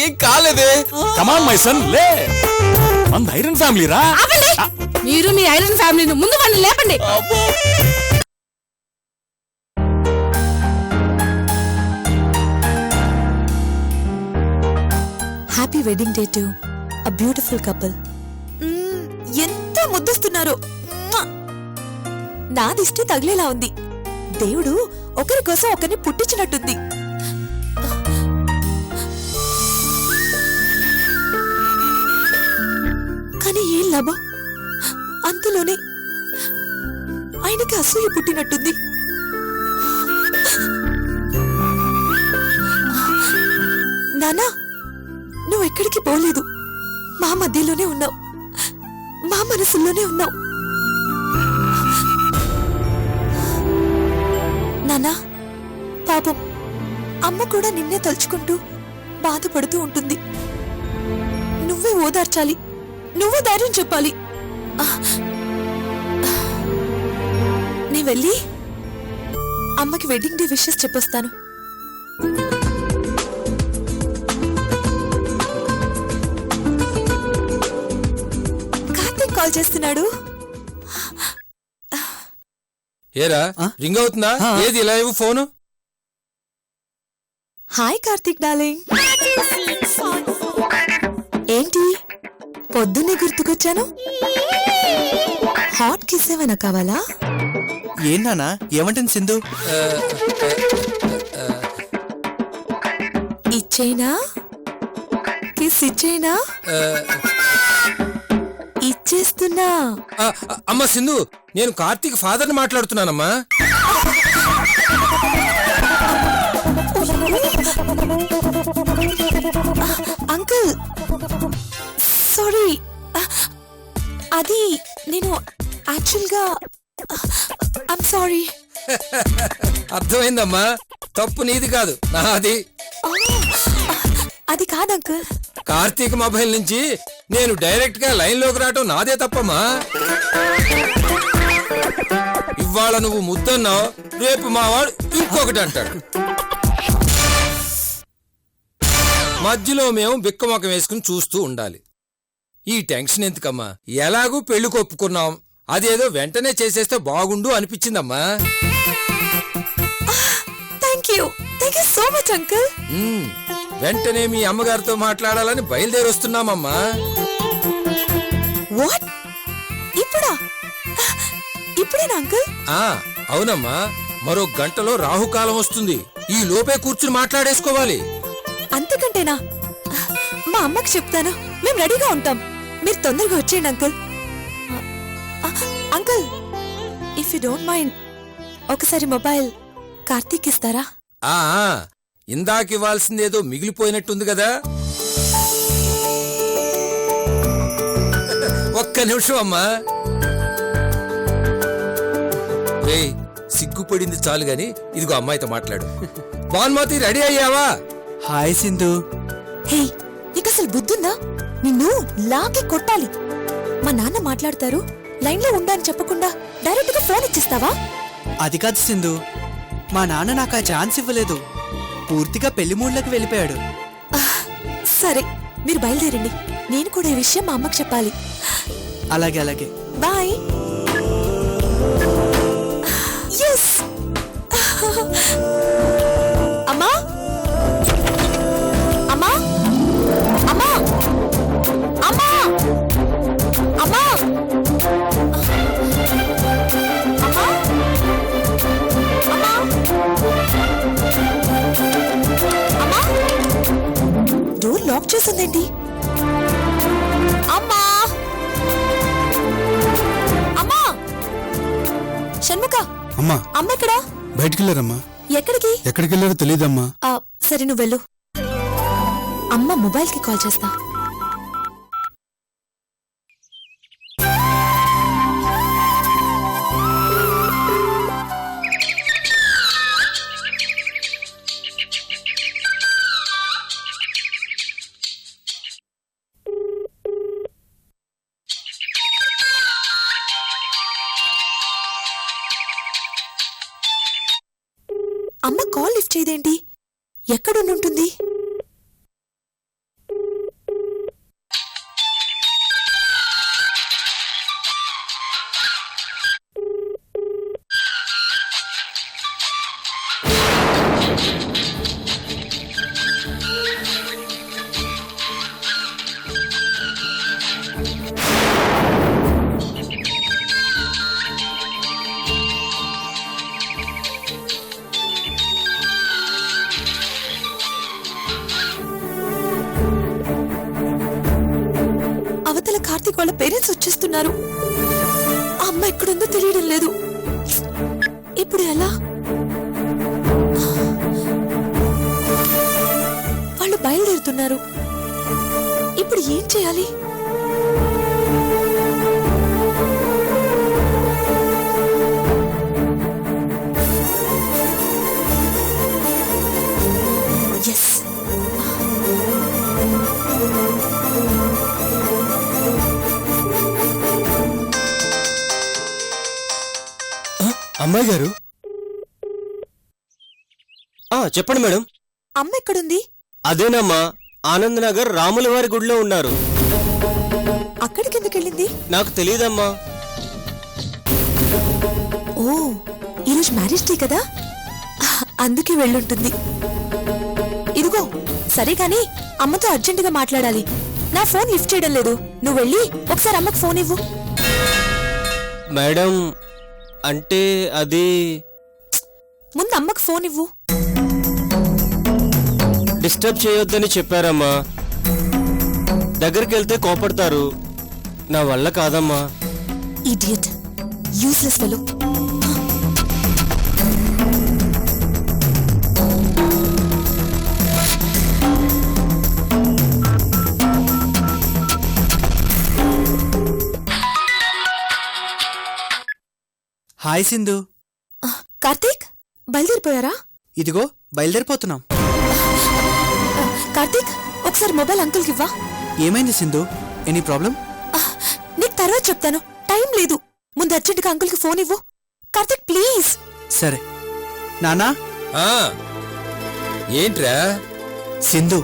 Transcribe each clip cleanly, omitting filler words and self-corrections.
ఏం కాలేదే. Come on my son, లే. మన ఐరన్ ఫ్యామిలీ రా. మీరు మీ ఐరన్ ఫ్యామిలీని ముందు వాళ్ళని లేపండి. Happy wedding day to a beautiful couple. ఎంత ముద్దస్తున్నారు. నా దిష్టి తగిలేలా ఉంది. దేవుడు ఒకరి కోసం ఒకరిని పుట్టించినట్టుంది. కానీ ఏం లాభం, అంతలోనే ఆయనకి అసూయ పుట్టినట్టుంది. నానా, నువ్వెక్కడికి పోలేదు. మా మధ్యలోనే ఉన్నావు, మా మనసుల్లోనే ఉన్నావు. నానా, పాపం అమ్మ కూడా నిన్నే తలుచుకుంటూ బాధపడుతూ ఉంటుంది. నువ్వే ఓదార్చాలి, నువ్వే ధైర్యం చెప్పాలి. నీ వెళ్ళి అమ్మకి వెడ్డింగ్ డే విషెస్ చెప్పొస్తాను. కార్తీక్ కాల్ చేస్తున్నాడు. ఏరా రింగ్ అవుతుందా? ఏది ఇలా ఇవ్వు ఫోను. Hi Karthik darling. ఏంటి పొద్దున్నే గుర్తుకొచ్చాను? హాట్ కిస్ ఏమైనా కావాలా? ఏంటన్నా ఏమంటుంది సింధు? ఇచ్చేనా? కిస్ ఇచ్చేనా? ఇచ్చేస్తున్నా. అమ్మా సింధు, నేను కార్తీక్ ఫాదర్ని మాట్లాడుతున్నానమ్మా. అంకుల్ సారీ, అది నేను యాక్చువల్గా ఐమ్ సారీ. అర్థమైందమ్మా, తప్పు నీది కాదు, నాది. అది కాదు అంకుల్. కార్తీక్ మొబైల్ నుంచి నేను డైరెక్ట్ గా లైన్ లోకి రావటం నాదే తప్పమ్మా. ఇవాళ నువ్వు ముద్దన్నావు, రేపు మావాడు ఇంకొకటి అంటాడు. మధ్యలో మేము బిక్కమొక్క వేసుకుని చూస్తూ ఉండాలి. ఈ టెన్షన్ ఎందుకమ్మా? ఎలాగూ పెళ్లి కొప్పుకున్నాం, అదేదో వెంటనే చేసేస్తే బాగుండు అనిపించిందమ్మా. Thank you so much uncle. వెంటనే మీ అమ్మగారితో మాట్లాడాలని బయలుదేరి వస్తున్నామమ్మా. వాట్? ఇప్పుడా? ఇప్పుడేనా అంకుల్? అవునమ్మా, మరో గంటలో రాహుకాలం వస్తుంది. ఈ లోపే కూర్చుని మాట్లాడేసుకోవాలి. అంతకంటేనా? మా అమ్మకి చెప్తాను, మేము రెడీగా ఉంటాం. మీరు తొందరగా వచ్చేయండి uncle. Uncle, if you don't mind ఒకసారి మొబైల్ కార్తీక్ ఇస్తారా? ఇందాకివ్వాల్సిందేదో మిగిలిపోయినట్టుంది కదా. ఒక్క నిమిషం అమ్మా. సిగ్గుపడింది చాలు గాని, ఇదిగో అమ్మాయితో మాట్లాడు. భానుమతి, రెడీ అయ్యావా? హాయ్ సింధు. హే, నీకు అసలు బుద్ధుందా? నిన్ను లాగే కొట్టాలి. మా నాన్న మాట్లాడతారు, లైన్లో ఉండని చెప్పకుండా డైరెక్ట్ గా ఫోన్ ఇచ్చిస్తావా? అది కాదు సింధు, మా నాన్న నాకు ఆ ఛాన్స్ ఇవ్వలేదు. పూర్తిగా పెళ్లి మూడ్లోకి వెళ్ళిపోయాడు. సరే, మీరు బయలుదేరండి. నేను కూడా ఈ విషయం మా అమ్మకి చెప్పాలి. అలాగే అలాగే. బాయ్. ఎస్. అమ్మా, అమ్మా, అమ్మా, అమ్మా, అమ్మా, అమ్మా, డోర్ లాక్ చేసిందేంటి? అమ్మా, అమ్మా, షణ్ముఖ. అమ్మా, అమ్మ ఎక్కడా? బయటికెళ్ళారమ్మా. ఎక్కడికి? ఎక్కడికెళ్ళారో తెలీదమ్మా. సరే, నువ్వు వెళ్ళు. అమ్మ మొబైల్ కి కాల్ చేస్తా. అమ్మ కాల్ లిఫ్ట్ చేయదేంటి? ఎక్కడుంటుంది? బయలుదేరుతున్నారు. ఆ అమ్మ ఎక్కడుందో తెలియడం లేదు. ఇప్పుడు ఎలా? వాళ్ళు బయలుదేరుతున్నారు. ఇప్పుడు ఏం చేయాలి? ఎస్, అమ్మాయి గారు. చెప్పండి మేడం. అమ్మ ఎక్కడుంది? అదేనమ్మా, ఆనంద్ నగర్ రాముల వారి గుడిలో ఉన్నారు. అక్కడికి ఎందుకు వెళ్ళింది? నాకు తెలియదమ్మా. ఓ, ఈరోజు మ్యారేజ్ డే కదా, అందుకే వెళ్ళుంటుంది. ఇదిగో, సరే కాని అమ్మతో అర్జెంటుగా మాట్లాడాలి. నా ఫోన్ లిఫ్ట్ చేయడం లేదు. నువ్వు వెళ్ళి ఒకసారి అమ్మకు ఫోన్ ఇవ్వు. మేడం, అంటే అది ముందు అమ్మకు ఫోన్ ఇవ్వు. డిస్టర్బ్ చేయొద్దని చెప్పారమ్మా. దగ్గరికి వెళ్తే కోపడతారు. నా వల్ల కాదమ్మా. Idiot, useless fellow. Hi Sindhu. Karthik, బయలుదేరిపోయారా? ఇదిగో బయలుదేరిపోతున్నాం. కార్తీక్, ఒకసారి మొబైల్ అంకుల్కి ఇవ్వా. ఏమైంది సింధు? Any problem? నీకు తర్వాత చెప్తాను, టైం లేదు. ముందు అర్జెంటుగా అంకుల్కి ఫోన్ ఇవ్వు. కార్తీక్ ప్లీజ్. సరే నానా. ఆ, ఏంట్రా? సింధు.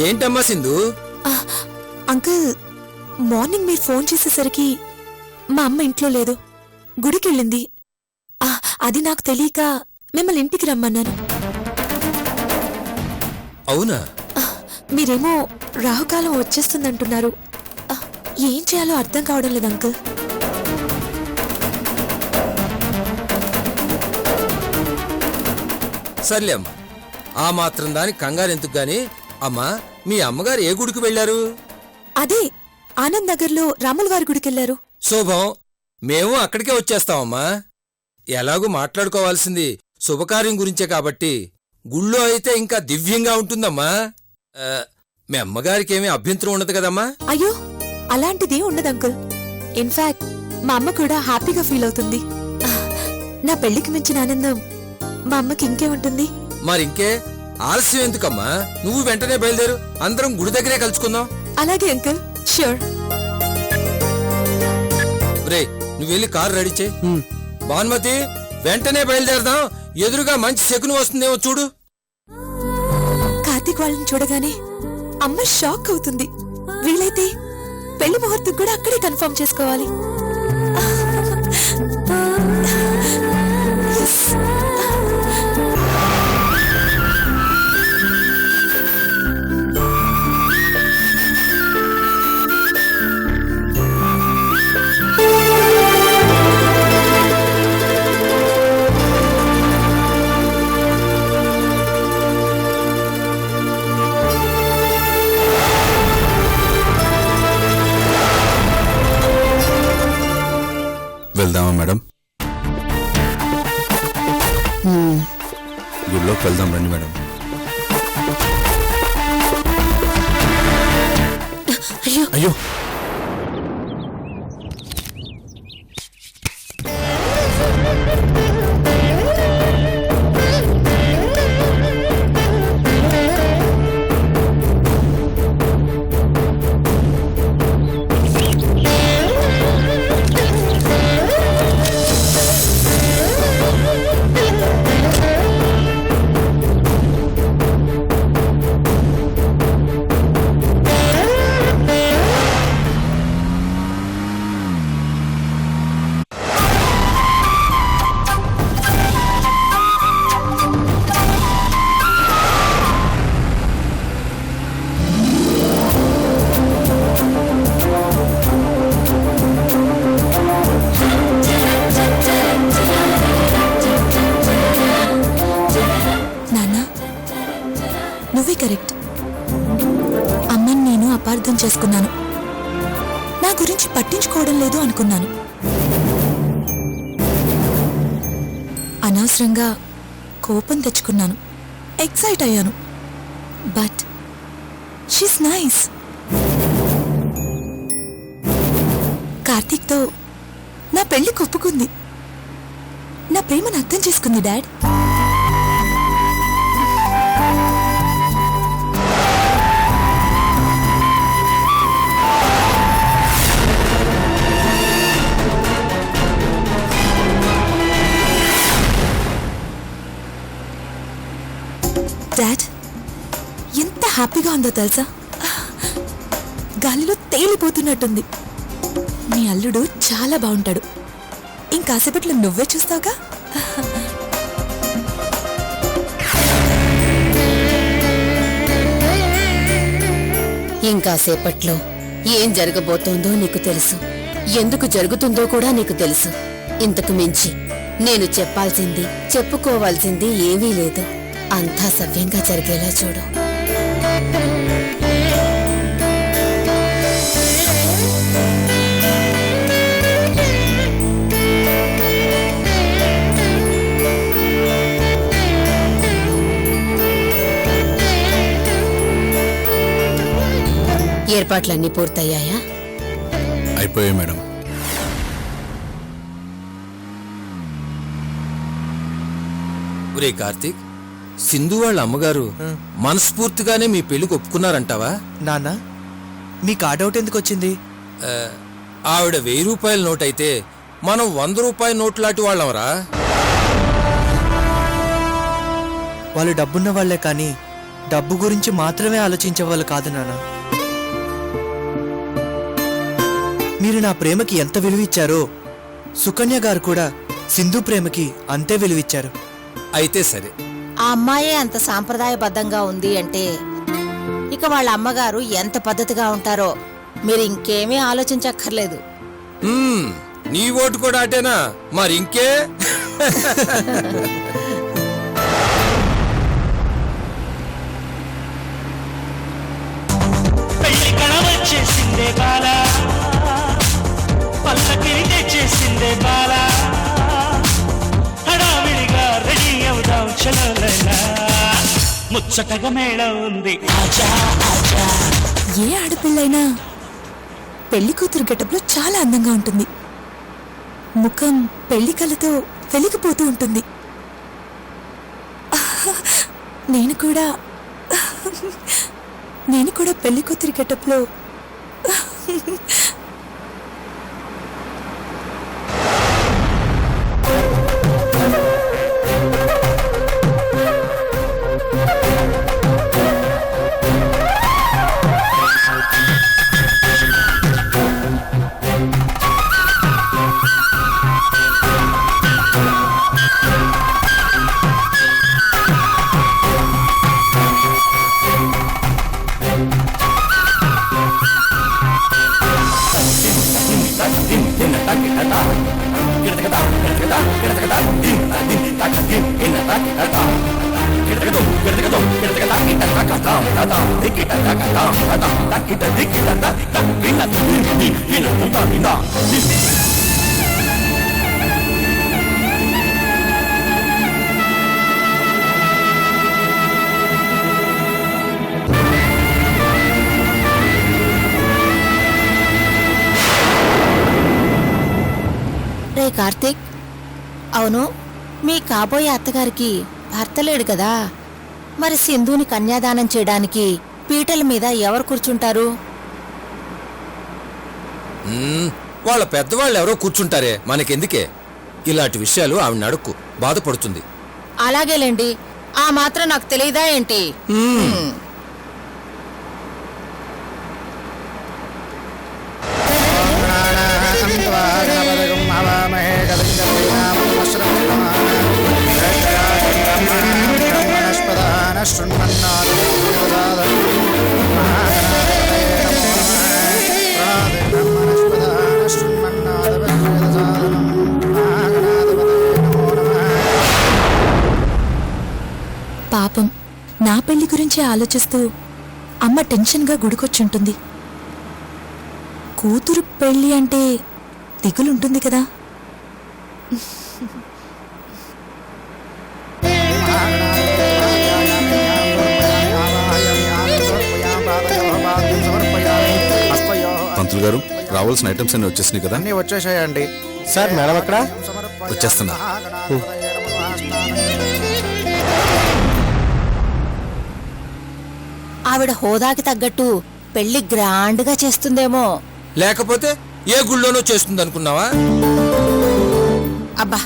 ఏంటమ్మా సింధు? అంకుల్, మార్నింగ్ మీరు ఫోన్ చేసేసరికి మా అమ్మ ఇంట్లో లేదు, గుడికెళ్ళింది. అది నాకు తెలియక మిమ్మల్ని ఇంటికి రమ్మన్నాను. అవునా? మీరేమో రాహుకాలం వచ్చేస్తుందంటున్నారు. ఏం చేయాలో అర్థం కావడం లేదు అంకుల్. సర్లే అమ్మా, ఆ మాత్రం దానికి కంగారు ఎందుకు గాని. అమ్మా, మీ అమ్మగారు ఏ గుడికి వెళ్లారు? అదే ఆనంద్ నగర్లో రాముల వారి గుడికెళ్లారు. శుభం, మేము అక్కడికే వచ్చేస్తామమ్మా. ఎలాగూ మాట్లాడుకోవాల్సింది శుభకార్యం గురించే కాబట్టి గుళ్ళో అయితే ఇంకా దివ్యంగా ఉంటుందమ్మా. మీ అమ్మగారికేమీ అభ్యంతరం ఉండదు కదమ్మా? అయ్యో, అలాంటిదే ఉండదు అంకుల్. ఇన్ఫాక్ట్ మా అమ్మ కూడా హ్యాపీగా ఫీల్ అవుతుంది. నా పెళ్లికి మించిన ఆనందం మా అమ్మకి ఇంకే ఉంటుంది. మరింకే ఆలస్యం ఎందుకమ్మా? నువ్వు వెంటనే బయలుదేరు, అందరం గుడి దగ్గరే కలుసుకుందాం. అలాగే అంకుల్, ష్యూర్. రే, నువ్వు వెళ్ళి కారు రెడీ చేయి. భానుమతి, వెంటనే బయలుదేరదాం. ఎదురుగా మంచి శకుని వస్తుందేమో చూడు. కార్తీక్ వాళ్ళని చూడగానే అమ్మ షాక్ అవుతుంది. వీలైతే పెళ్లి ముహూర్తం కూడా అక్కడే కన్ఫర్మ్ చేసుకోవాలి. Yes. వెళ్దామా మేడం? గుడిలోకి వెళ్దాం రండి మేడం. అయ్యో, ఇష్టం లేదు అనుకున్నాను. అనవసరంగా కోపం తెచ్చుకున్నాను, ఎక్సైట్ అయ్యాను. But she's nice. కార్తీక్తో నా పెళ్లి ఒప్పుకుంది. నా ప్రేమను అర్థం చేసుకుంది డాడ్. డాడ్, ఎంత హ్యాపీగా ఉందో తెలుసా? గాలిలో తేలిపోతున్నట్టుంది. మీ అల్లుడు చాలా బాగుంటాడు. ఇంకాసేపట్లో నువ్వే చూస్తావుగా. ఇంకాసేపట్లో ఏం జరగబోతోందో నీకు తెలుసు, ఎందుకు జరుగుతుందో కూడా నీకు తెలుసు. ఇంతకు మించి నేను చెప్పాల్సింది, చెప్పుకోవాల్సింది ఏమీ లేదు. అంతా సవ్యంగా జరిగేలా చూడు. ఏర్పాట్లన్నీ పూర్తయ్యాయా? అయిపోయాయి మేడం. ఒరే కార్తీక్, సింధు వాళ్ళ అమ్మగారు మనస్ఫూర్తిగానే మీ పెళ్లికి ఒప్పుకున్నారంటావా? నాన్న, మీకు ఆ డౌట్ ఎందుకు వచ్చింది? ఆవిడ 1000 రూపాయల నోట్ అయితే మనం 100 రూపాయల నోట్ లాంటి వాళ్ళంరా. వాళ్ళు డబ్బున్న వాళ్లే కానీ డబ్బు గురించి మాత్రమే ఆలోచించేవాళ్ళు కాదు నాన్న. మీరు నా ప్రేమకి ఎంత విలువిచ్చారో సుకన్య గారు కూడా సింధు ప్రేమకి అంతే విలువిచ్చారు. అయితే సరే, ఆ అమ్మాయే అంత సాంప్రదాయబద్ధంగా ఉంది అంటే ఇక వాళ్ళ అమ్మగారు ఎంత పద్ధతిగా ఉంటారో మీరు ఇంకేమీ ఆలోచించక్కర్లేదు. నీ ఓటు కూడా అటేనా? మరి ఇంకే. పెళ్లి కళవచ్చేసిందే బాల, పల్లకి తెచ్చేసిందే బాల, హడావిడిగా రెడీ అవుదాం చలోలైనా, ముచ్చటగా మేళ ఉంది ఆజా ఆజా. ఏ ఆడపిల్లైనా పెళ్లి కూతురు గెటప్లో చాలా అందంగా ఉంటుంది. ముఖం పెళ్లి కళతో వెలిగిపోతూ ఉంటుంది. నేను కూడా పెళ్లి కూతురి గెటప్లో రే కార్తీక్, అవును మీ కాబోయే అత్తగారికి భర్త లేడు కదా, మరి సింధుని కన్యాదానం చేయడానికి పీటల మీద ఎవరు కూర్చుంటారు? వాళ్ళ పెద్దవాళ్ళు ఎవరో కూర్చుంటారే, మనకెందుకే? ఇలాంటి విషయాలు ఆవిడ అడుక్కు, బాధపడుతుంది. అలాగేలేండి, ఆ మాత్రం నాకు తెలియదా ఏంటి? పాపం నా పెళ్లి గురించి ఆలోచిస్తూ అమ్మ టెన్షన్గా గుడికొచ్చుంటుంది. కూతురు పెళ్లి అంటే దిగులుంటుంది కదా. పంతులు గారు రావాల్సిన ఐటమ్స్ అన్ని వచ్చేసినాయి కదా? అన్నీ వచ్చేసాయండి. సార్ మేడం ఎక్కడ? వచ్చేస్తున్నా. ఆవిడ హోదాకి తగ్గట్టు పెళ్లి గ్రాండ్గా చేస్తుందేమో. లేకపోతే ఏ గుళ్ళోనో చేస్తుంది అనుకున్నావా? అబ్బా,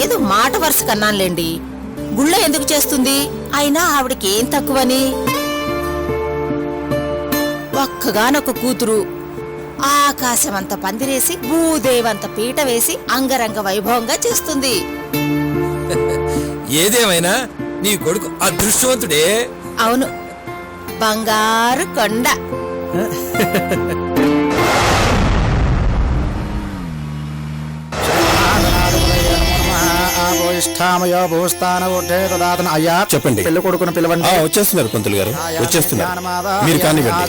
ఏదో మాట వరుస కన్నానులేండి. గుళ్ళో ఎందుకు చేస్తుంది? అయినా ఆవిడకి ఏం తక్కువని? ఒక్కగానొక్క కూతురు, ఆకాశమంత పందిరేసి భూదేవంత పీట వేసి అంగరంగ వైభవంగా చేస్తుంది. ఏదేమైనా నీ కొడుకు అదృష్టవంతుడే. అవును, బంగారు కొండ. అయ్యా చెప్పండి. పెళ్లి కొడుకును పిలవండి. వచ్చేస్తున్నారు పంతులు గారు, వచ్చేస్తున్నారు. మీరు కానివ్వండి.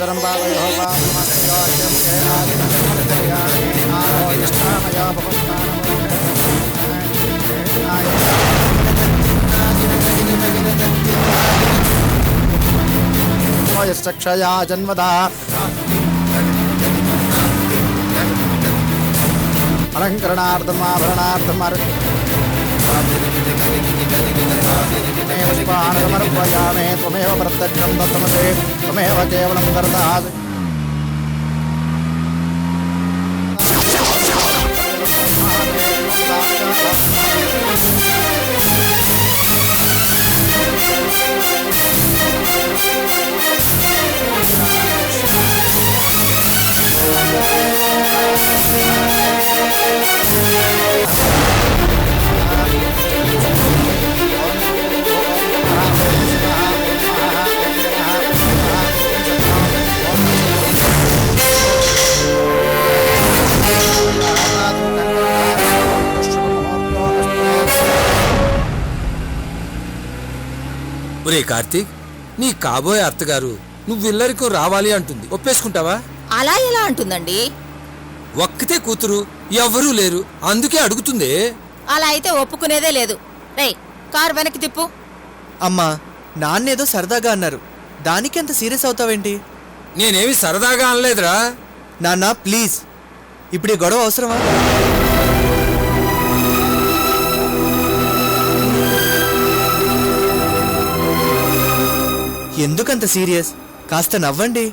క్షయా జన్మదా అలంకరణార్థం ఆభరణార్థం సమర్పయామే. త్వమేవ ప్రత్యక్షం దత్తమసే త్వమేవ కేవలం దర్శనాసి. ఒరే కార్తీక్, నీ కాబోయే అత్తగారు నువ్విల్లరికో రావాలి అంటుంది, ఒప్పేసుకుంటావా? అలా ఎలా అంటుందండి? ఒక్కతే కూతురు, ఎవ్వరూ లేరు, అందుకే అడుగుతుంది. అలా అయితే ఒప్పుకునేదే లేదు. రేయ్, కారు వెనక్కి తిప్పు. అమ్మా, నాన్నేదో సరదాగా అన్నారు, దానికి అంత సీరియస్ అవుతావేంటి? నేనేమి సరదాగా అనలేదురా. నాన్న ప్లీజ్, ఇప్పుడు ఈ గొడవ అవసరమా? ఎందుకంత సీరియస్? కాస్త నవ్వండి.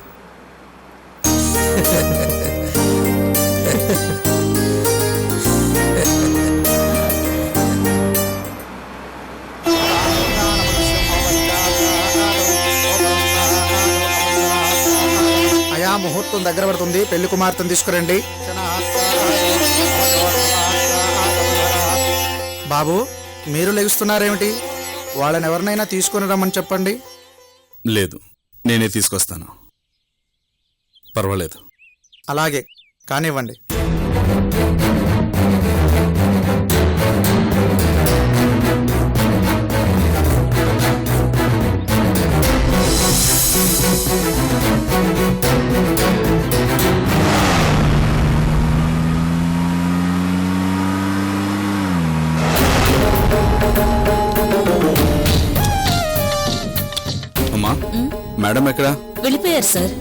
అయా ముహూర్తం దగ్గర పడుతుంది, పెళ్లి కుమార్తెను తీసుకురండి. బాబు, మీరు లెగుస్తున్నారేమిటి? వాళ్ళని ఎవరినైనా తీసుకుని రమ్మని చెప్పండి. లేదు, నేనే తీసుకొస్తాను. పర్వాలేదు. అలాగే కానివ్వండి. అమ్మా, మేడం ఎక్కడా? వెళ్ళిపోయారు సార్.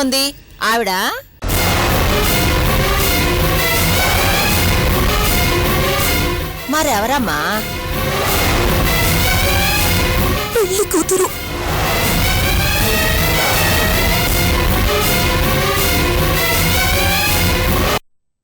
ఉంది ఆవిడ? మరెవరమ్మా? పెళ్లి కూతురు